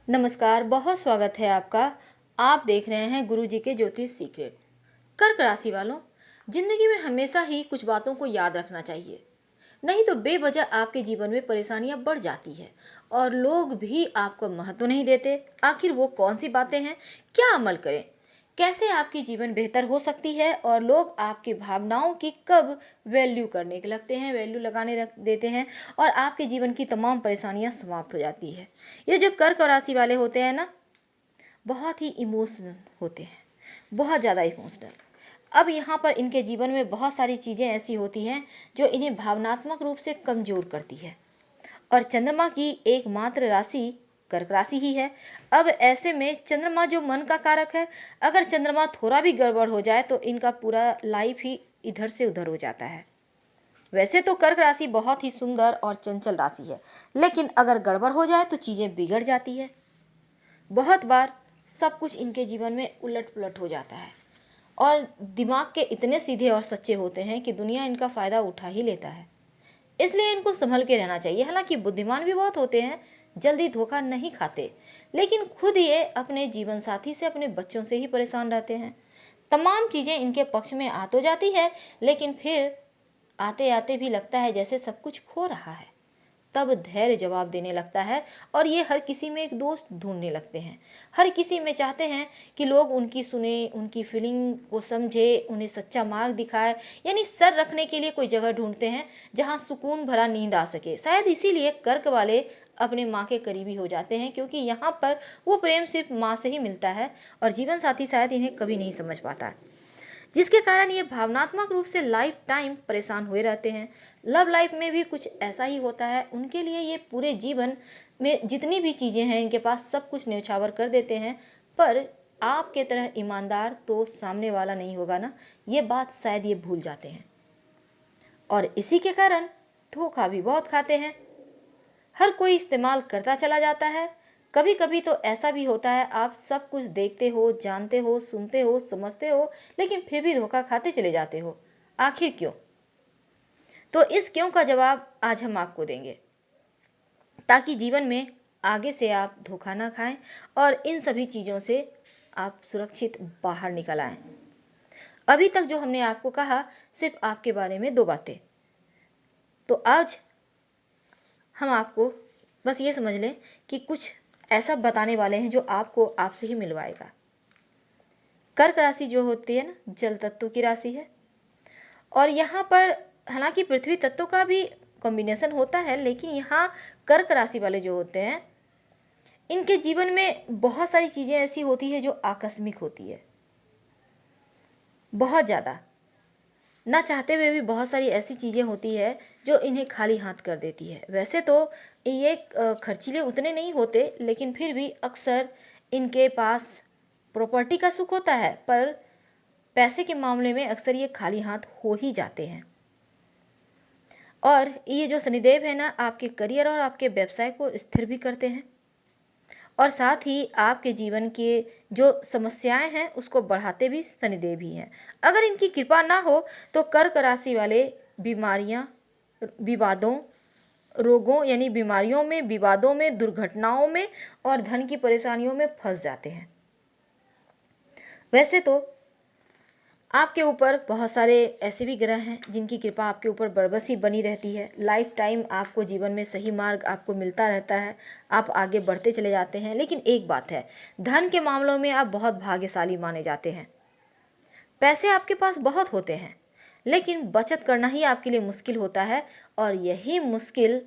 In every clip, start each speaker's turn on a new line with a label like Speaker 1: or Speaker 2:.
Speaker 1: नमस्कार, बहुत स्वागत है आपका। आप देख रहे हैं गुरु जी के ज्योतिष सीक्रेट। कर्क राशि वालों, जिंदगी में हमेशा ही कुछ बातों को याद रखना चाहिए, नहीं तो बेवजह आपके जीवन में परेशानियां बढ़ जाती है और लोग भी आपको महत्व नहीं देते। आखिर वो कौन सी बातें हैं, क्या अमल करें, कैसे आपकी जीवन बेहतर हो सकती है और लोग आपकी भावनाओं की कब वैल्यू करने के लगते हैं, वैल्यू लगाने रख देते हैं और आपके जीवन की तमाम परेशानियां समाप्त हो जाती है। ये जो कर्क राशि वाले होते हैं ना, बहुत ही इमोशनल होते हैं, बहुत ज़्यादा इमोशनल। अब यहाँ पर इनके जीवन में बहुत सारी चीज़ें ऐसी होती हैं जो इन्हें भावनात्मक रूप से कमज़ोर करती है और चंद्रमा की एकमात्र राशि कर्क राशि ही है। अब ऐसे में चंद्रमा जो मन का कारक है, अगर चंद्रमा थोड़ा भी गड़बड़ हो जाए तो इनका पूरा लाइफ ही इधर से उधर हो जाता है। वैसे तो कर्क राशि बहुत ही सुंदर और चंचल राशि है, लेकिन अगर गड़बड़ हो जाए तो चीज़ें बिगड़ जाती है। बहुत बार सब कुछ इनके जीवन में उलट पुलट हो जाता है और दिमाग के इतने सीधे और सच्चे होते हैं कि दुनिया इनका फ़ायदा उठा ही लेता है। इसलिए इनको संभल के रहना चाहिए। हालांकि बुद्धिमान भी बहुत होते हैं, जल्दी धोखा नहीं खाते, लेकिन खुद ये अपने जीवन साथी से, अपने बच्चों से ही परेशान रहते हैं। तमाम चीज़ें इनके पक्ष में आ तो जाती है, लेकिन फिर आते आते भी लगता है जैसे सब कुछ खो रहा है। तब धैर्य जवाब देने लगता है और ये हर किसी में एक दोस्त ढूंढने लगते हैं। हर किसी में चाहते हैं कि लोग उनकी सुने, उनकी फीलिंग को समझे, उन्हें सच्चा मार्ग दिखाए, यानी सर रखने के लिए कोई जगह ढूंढते हैं जहां सुकून भरा नींद आ सके। शायद इसीलिए कर्क वाले अपने माँ के करीबी हो जाते हैं, क्योंकि यहाँ पर वो प्रेम सिर्फ माँ से ही मिलता है और जीवन साथी शायद इन्हें कभी नहीं समझ पाता, जिसके कारण ये भावनात्मक रूप से लाइफ टाइम परेशान हुए रहते हैं। लव लाइफ में भी कुछ ऐसा ही होता है। उनके लिए ये पूरे जीवन में जितनी भी चीज़ें हैं इनके पास सब कुछ न्यौछावर कर देते हैं, पर आपके तरह ईमानदार तो सामने वाला नहीं होगा ना, ये बात शायद ये भूल जाते हैं और इसी के कारण धोखा भी बहुत खाते हैं। हर कोई इस्तेमाल करता चला जाता है। कभी कभी तो ऐसा भी होता है, आप सब कुछ देखते हो, जानते हो, सुनते हो, समझते हो, लेकिन फिर भी धोखा खाते चले जाते हो। आखिर क्यों? तो इस क्यों का जवाब आज हम आपको देंगे, ताकि जीवन में आगे से आप धोखा ना खाएं और इन सभी चीज़ों से आप सुरक्षित बाहर निकल आएं। अभी तक जो हमने आपको कहा, सिर्फ आपके बारे में 2 बातें, तो आज हम आपको बस ये समझ लें कि कुछ ऐसा बताने वाले हैं जो आपको आपसे ही मिलवाएगा। कर्क राशि जो होती है ना, जल तत्व की राशि है और यहाँ पर हालांकि पृथ्वी तत्व का भी कॉम्बिनेशन होता है, लेकिन यहाँ कर्क राशि वाले जो होते हैं इनके जीवन में बहुत सारी चीज़ें ऐसी होती है जो आकस्मिक होती है, बहुत ज़्यादा। ना चाहते हुए भी बहुत सारी ऐसी चीज़ें होती है जो इन्हें खाली हाथ कर देती है। वैसे तो ये खर्चीले उतने नहीं होते, लेकिन फिर भी अक्सर इनके पास प्रॉपर्टी का सुख होता है, पर पैसे के मामले में अक्सर ये खाली हाथ हो ही जाते हैं। और ये जो शनिदेव है ना, आपके करियर और आपके व्यवसाय को स्थिर भी करते हैं और साथ ही आपके जीवन के जो समस्याएं हैं उसको बढ़ाते भी शनिदेव ही हैं। अगर इनकी कृपा ना हो तो कर्क राशि वाले बीमारियां, विवादों, रोगों यानी बीमारियों में, विवादों में, दुर्घटनाओं में और धन की परेशानियों में फंस जाते हैं। वैसे तो आपके ऊपर बहुत सारे ऐसे भी ग्रह हैं जिनकी कृपा आपके ऊपर बरबसी बनी रहती है। लाइफ टाइम आपको जीवन में सही मार्ग आपको मिलता रहता है, आप आगे बढ़ते चले जाते हैं। लेकिन एक बात है, धन के मामलों में आप बहुत भाग्यशाली माने जाते हैं। पैसे आपके पास बहुत होते हैं, लेकिन बचत करना ही आपके लिए मुश्किल होता है और यही मुश्किल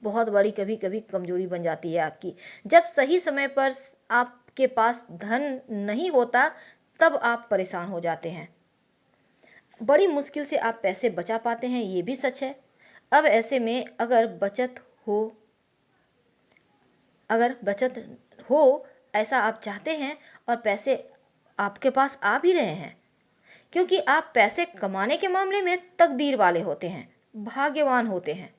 Speaker 1: बहुत बड़ी कभी कभी कमजोरी बन जाती है आपकी। जब सही समय पर आपके पास धन नहीं होता तब आप परेशान हो जाते हैं। बड़ी मुश्किल से आप पैसे बचा पाते हैं, ये भी सच है। अब ऐसे में अगर बचत हो ऐसा आप चाहते हैं और पैसे आपके पास आ भी रहे हैं, क्योंकि आप पैसे कमाने के मामले में तकदीर वाले होते हैं, भाग्यवान होते हैं।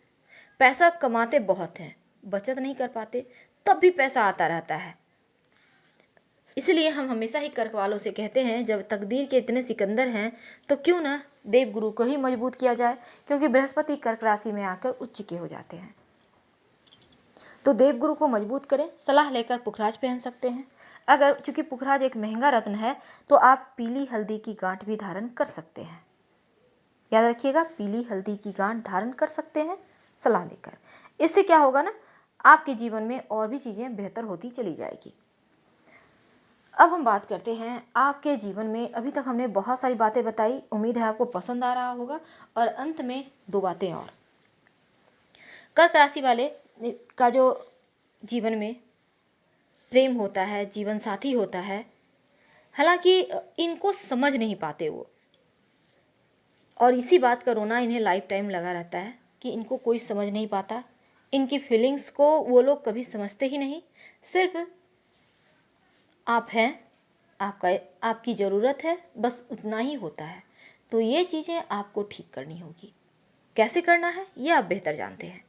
Speaker 1: पैसा कमाते बहुत हैं, बचत नहीं कर पाते, तब भी पैसा आता रहता है। इसलिए हम हमेशा ही कर्क वालों से कहते हैं, जब तकदीर के इतने सिकंदर हैं तो क्यों ना देव गुरु को ही मजबूत किया जाए, क्योंकि बृहस्पति कर्क राशि में आकर उच्च के हो जाते हैं। तो देवगुरु को मजबूत करें, सलाह लेकर पुखराज पहन सकते हैं। अगर चूंकि पुखराज एक महंगा रत्न है तो आप पीली हल्दी की गांठ भी धारण कर सकते हैं। याद रखिएगा, पीली हल्दी की गांठ धारण कर सकते हैं सलाह लेकर। इससे क्या होगा ना, आपके जीवन में और भी चीज़ें बेहतर होती चली जाएगी। अब हम बात करते हैं आपके जीवन में। अभी तक हमने बहुत सारी बातें बताई, उम्मीद है आपको पसंद आ रहा होगा। और अंत में 2 बातें और। कर्क राशि वाले का जो जीवन में प्रेम होता है, जीवन साथी होता है, हालांकि इनको समझ नहीं पाते वो, और इसी बात का रोना इन्हें लाइफ टाइम लगा रहता है कि इनको कोई समझ नहीं पाता। इनकी फीलिंग्स को वो लोग कभी समझते ही नहीं। सिर्फ आप हैं, आपकी ज़रूरत है, बस उतना ही होता है। तो ये चीज़ें आपको ठीक करनी होगी। कैसे करना है ये आप बेहतर जानते हैं।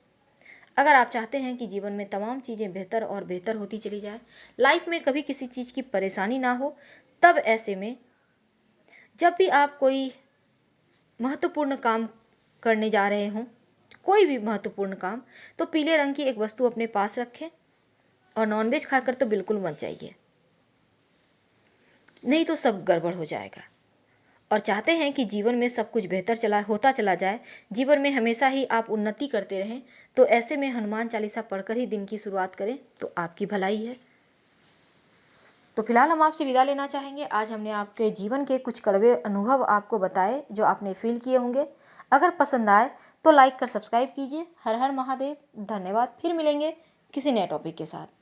Speaker 1: अगर आप चाहते हैं कि जीवन में तमाम चीज़ें बेहतर और बेहतर होती चली जाए, लाइफ में कभी किसी चीज़ की परेशानी ना हो, तब ऐसे में जब भी आप कोई महत्वपूर्ण काम करने जा रहे हों, कोई भी महत्वपूर्ण काम, तो पीले रंग की एक वस्तु अपने पास रखें। और नॉनवेज खाकर तो बिल्कुल मत जाइए, नहीं तो सब गड़बड़ हो जाएगा। और चाहते हैं कि जीवन में सब कुछ बेहतर होता चला जाए, जीवन में हमेशा ही आप उन्नति करते रहें, तो ऐसे में हनुमान चालीसा पढ़कर ही दिन की शुरुआत करें तो आपकी भलाई है। तो फिलहाल हम आपसे विदा लेना चाहेंगे। आज हमने आपके जीवन के कुछ कड़वे अनुभव आपको बताए जो आपने फील किए होंगे। अगर पसंद आए तो लाइक कर सब्सक्राइब कीजिए। हर हर महादेव। धन्यवाद। फिर मिलेंगे किसी नए टॉपिक के साथ।